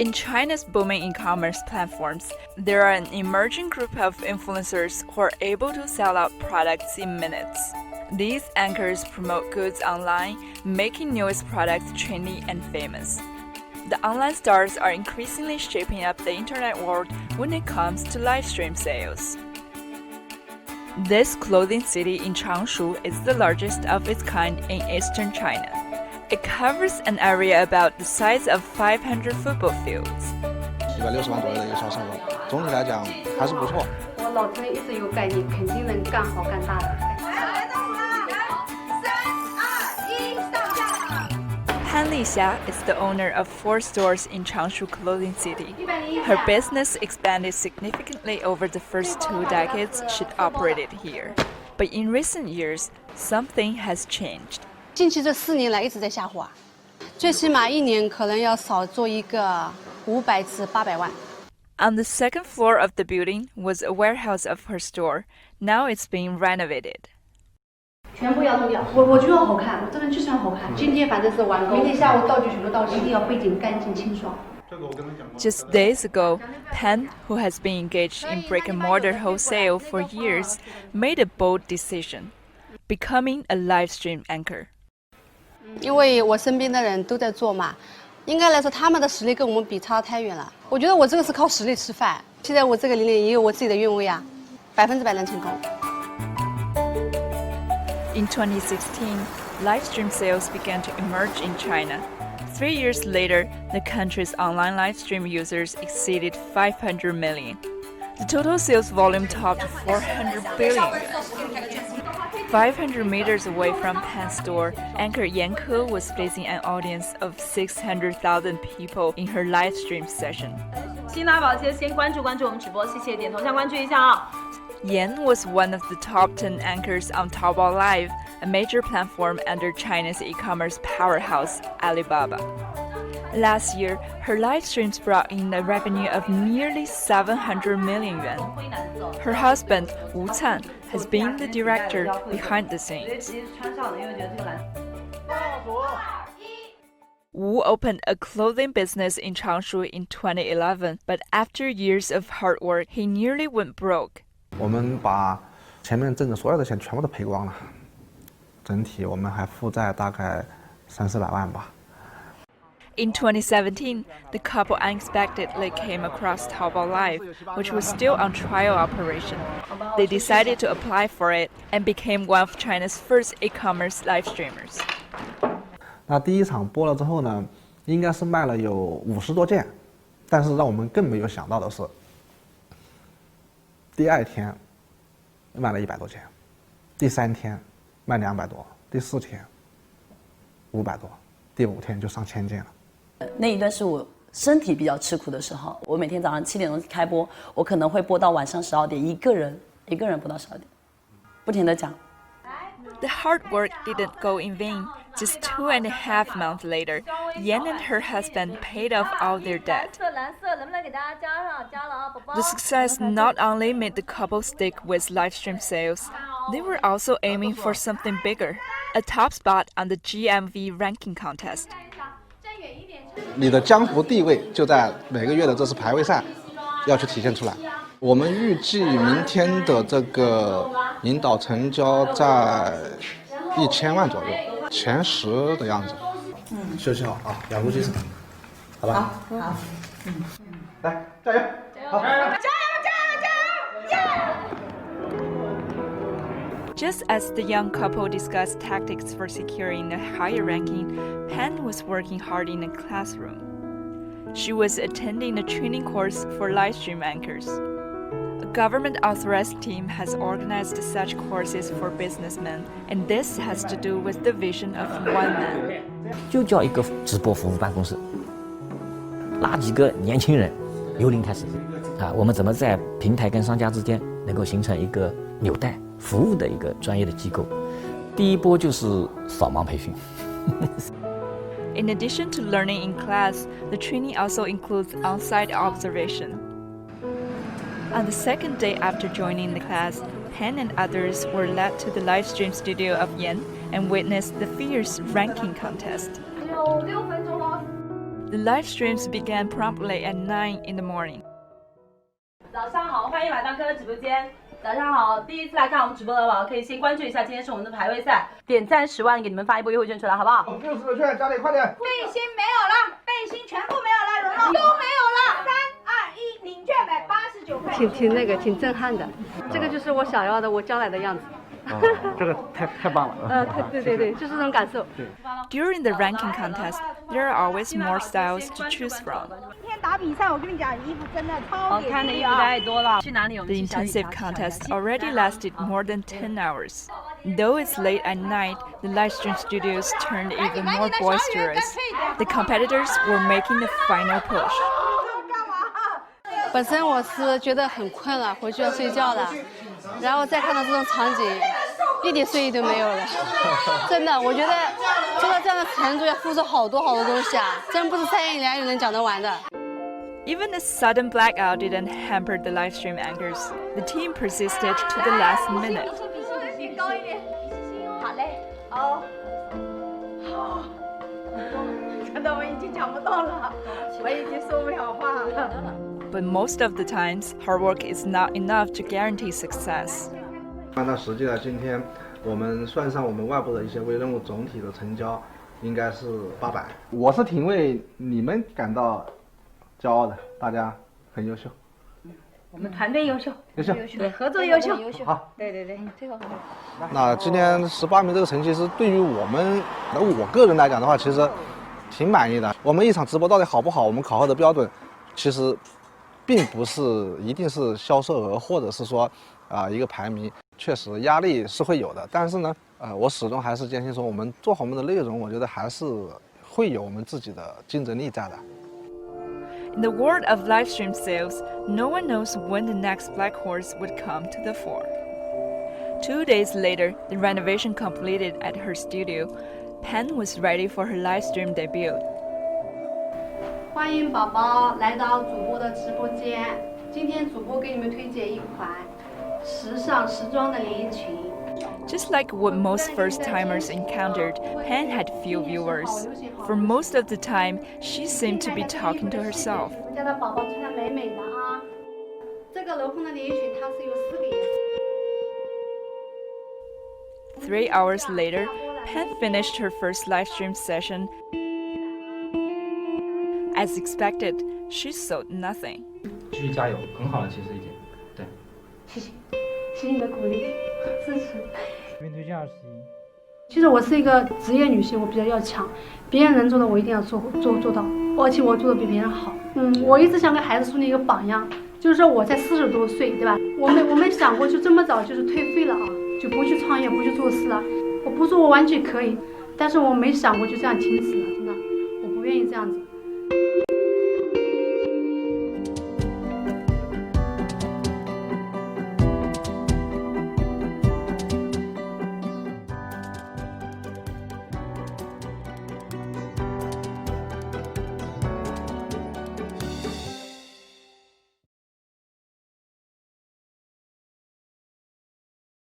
In China's booming e-commerce platforms, there are an emerging group of influencers who are able to sell out products in minutes. These anchors promote goods online, making newest products trendy and famous. The online stars are increasingly shaping up the internet world when it comes to live stream sales. This clothing city in Changshu is the largest of its kind in eastern China. It covers an area about the size of 500 football fields. 160万左右的一个销售额，总体来讲还是不错。我老陈一直有概念，肯定能干好干大的。Han Lixia is the owner of 4 stores in Changshu Clothing City. Her business expanded significantly over the first 2 decades she operated here. But in recent years, something has changed. 近期这4年来一直在下滑，最起码1年可能要少做一个500至800万。On the second floor of the building was a warehouse of her store. Now it's being renovated. 全部要弄掉，我就要好看，我这边就是要好看。今天反正是完工，明天下午道具全部到齐，一定要背景干净清爽。Just days ago, Pan, who has been engaged in brick-and-mortar wholesale for years, made a bold decision, becoming a live stream anchor. 因为我身边的人都在做嘛，应该来说他们的实力跟我们比差得太远了。我觉得我这个是靠实力吃饭。现在我这个年龄也有我自己的韵味啊，100%能成功。In 2016, live stream sales began to emerge in China. 3 years later, the country's online live stream users exceeded 500 million. The total sales volume topped 400 billion. 500 meters away from Pan's store, anchor Yan Ke was facing an audience of 600,000 people in her live stream session. 新拉宝记得先关注我们直播，谢谢，点头像关注一下啊。Yan was one of the top 10 anchors on Taobao Live, a major platform under China's e-commerce powerhouse, Alibaba. Last year, her live streams brought in a revenue of nearly 700 million yuan. Her husband, Wu Can, has been the director behind the scenes. Wu opened a clothing business in Changshu in 2011, but after years of hard work, he nearly went broke. 我们把前面挣的所有的钱全部都赔光了，整体我们还负债大概300-400万吧。In 2017, the couple unexpectedly came across Taobao Live, which was still on trial operation. They decided to apply for it and became one of China's first e-commerce live streamers. 那第一场播了之后呢，应该是卖了有50多件，但是让我们更没有想到的是，第2天卖了100多件，第3天卖200多，第4天500多，第5天就上1000件了。那一段是我身体比较吃苦的时候，我每天早上7点钟开播，我可能会播到晚上12点，一个人播到12点，不停地讲。The hard work didn't go in vain. Just 2.5 months later, Yan and her husband paid off all their debt. The success not only made the couple stick with live stream sales, they were also aiming for something bigger, a top spot on the GMV ranking contest. 你的江湖地位就在每个月的这次排位赛要去体现出来。我们预计明天的这个引导成交在1000万左右，前10的样子。休息好啊，养猪鸡翅，好吧？好。来，加油！好，加油！ Just as the young couple discussed tactics for securing a higher ranking, Pan was working hard in a classroom. She was attending a training course for live stream anchors. A government-authorized team has organized such courses for businessmen, and this has to do with the vision of one man. 就叫一个直播服务办公室，拉几个年轻人，由零开始啊，我们怎么在平台跟商家之间能够形成一个纽带服务的一个专业的机构？第一波就是扫盲培训。In addition to learning in class, the training also includes on-site observation. On the second day after joining the class, Pan and others were led to the live stream studio of Yan and witnessed the fierce ranking contest. The live streams began promptly at 9 in the morning. 早上好，欢迎来到科科直播间。早上好，第一次来看我们直播的网可以先关注一下，今天是我们的排位赛，点赞10万，给你们发一波优惠券出来，好不好？60个券，家里快点！背心没有了，背心全部没有了，蓉蓉都没有了。3、2、1，领券189块。挺震撼的，这个就是我想要的，我将来的样子。这个太棒了。对，就是这种感受。 During the ranking contest, there are always more styles to choose from. 今天打比赛，我跟你讲，衣服真的超好看的衣服太多了。去哪里？我 The 们去小雨 intensive 堂 contest already lasted more than 10 hours. Though it's late at night, the live stream studios turned even more boisterous. The competitors were making the final push. 本身我是觉得很困了，回去要睡觉了，然后再看到这种场景，一点睡意都没有了。真的，我觉得做到这样的程度要付出好多东西啊，真不是3言2语能讲得完的。 Even a sudden blackout didn't hamper the live stream anchors. The team persisted to the last minute. 高一点，好嘞，好，真的我已经讲不动了，我已经说不了话了。 But most of the times, hard work is not enough to guarantee success. 按照实际的，今天我们算上我们外部的一些微任务，总体的成交应该是800。我是挺为你们感到骄傲的，大家很优秀。我们团队优秀，优秀，对，合作优秀，好。对，这个好。那今天18名这个成绩是对于我个人来讲的话，其实挺满意的。我们一场直播到底好不好，我们考核的标准其实并不是一定是销售额，或者是说一个排名，确实压力是会有的。但是呢，我始终还是坚信说，我们做好我们的内容，我觉得还是会有我们自己的竞争力在的。 In the world of live stream sales, no one knows when the next black horse would come to the fore. 2 days later, the renovation completed at her studio, Pan was ready for her live stream debut. 欢迎宝宝来到主播的直播间。今天主播给你们推荐一款时尚时装的连衣裙。 Just like what most first-timers encountered, Pan had few viewers. For most of the time, she seemed to be talking to herself. 我家的宝宝穿的美美的啊。这个镂空的连衣裙它是有4个颜色。 3 hours later, Pan finished her first live stream session. As expected, she sold nothing. 继续加油，很好了，其实已经，对。谢谢你的鼓励支持。这边推荐21。其实我是一个职业女性，我比较要强，别人能做的我一定要做到，而且我做的比别人好。我一直想给孩子树立一个榜样，就是说我才40多岁，对吧？我没想过就这么早就是退费了啊，就不去创业，不去做事了。我不说我完全可以，但是我没想过就这样停止了，真的，我不愿意这样子。